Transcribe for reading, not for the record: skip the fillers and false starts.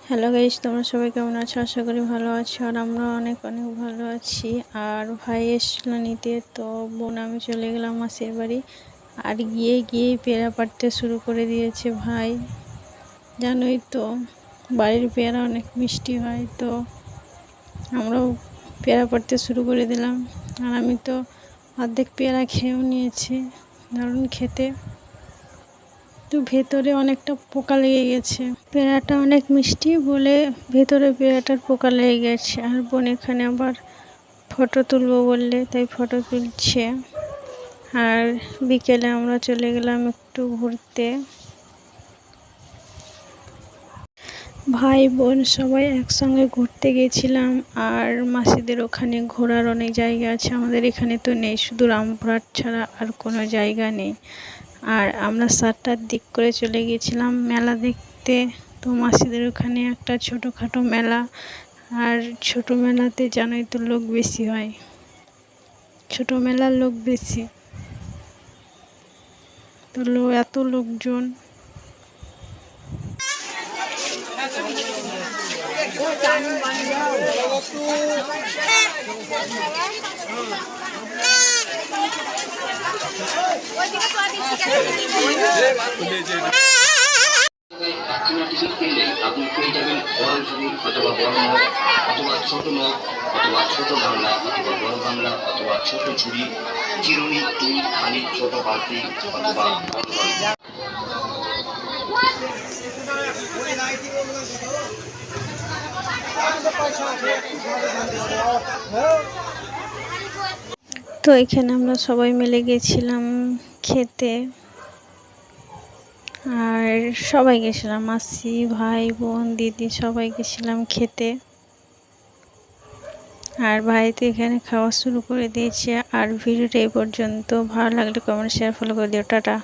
Hello guys, তোমরা সবাই কেমন আছো? আশা করি ভালো আছো। আর আমরা অনেক অনেক ভালো আছি। আর ভাই এসেছিলো নিতে, তো বোন আমি চলে গেলাম মাসির বাড়ি। আর গিয়েই পেয়ারা পাড়তে শুরু করে দিয়েছে ভাই। জানোই তো বাড়ির পেয়ারা অনেক মিষ্টি হয়, তো আমরাও পেয়ারা পাড়তে শুরু করে দিলাম। আর আমি তো অর্ধেক পেয়ারা খেয়েও নিয়েছি, দারুণ খেতে। তো ভেতরে অনেকটা পোকা লেগে গেছে, পেয়ারাটা অনেক মিষ্টি বলে ভেতরে পেয়ারাটার পোকা লেগে গেছে। আর বোন এখানে আবার ফটো তুলবো বললে, তাই ফটো তুলছে। আর বিকেলে আমরা চলে গেলাম একটু ঘুরতে, ভাই বোন সবাই একসঙ্গে ঘুরতে গেছিলাম। আর মাসিদের ওখানে ঘোরার অনেক জায়গা আছে, আমাদের এখানে তো নেই, শুধু রামপুরহাট ছাড়া আর কোনো জায়গা নেই। আর আমরা 7টার দিক করে চলে গিয়েছিলাম মেলা দেখতে। তো মাসিদের ওখানে একটা ছোটোখাটো মেলা, আর ছোটো মেলাতে জানোই তো লোক বেশি হয়, ছোটো মেলার লোক বেশি, তো এত লোকজন। টিকিট কিনলে আপনি পেয়ে যাবেন বড় ছবি অথবা বড় মগ অথবা ছোট মগ অথবা ছোট বাংলা অথবা বড় বাংলা অথবা ছোট ঝুড়ি, চিরুনি, টুল, খালি, ছোট বালতি অথবা বড় বালতি। তো এখানে আমরা সবাই মিলে গেছিলাম খেতে। আর সবাই গেছিলাম, মাসি, ভাই, বোন, দিদি সবাই গেছিলাম খেতে। আর ভাই তো এখানে খাওয়া শুরু করে দিয়েছে। আর ভিডিওটা এই পর্যন্ত, ভালো লাগলে কমেন্ট শেয়ার ফলো করে দিও। টাটা।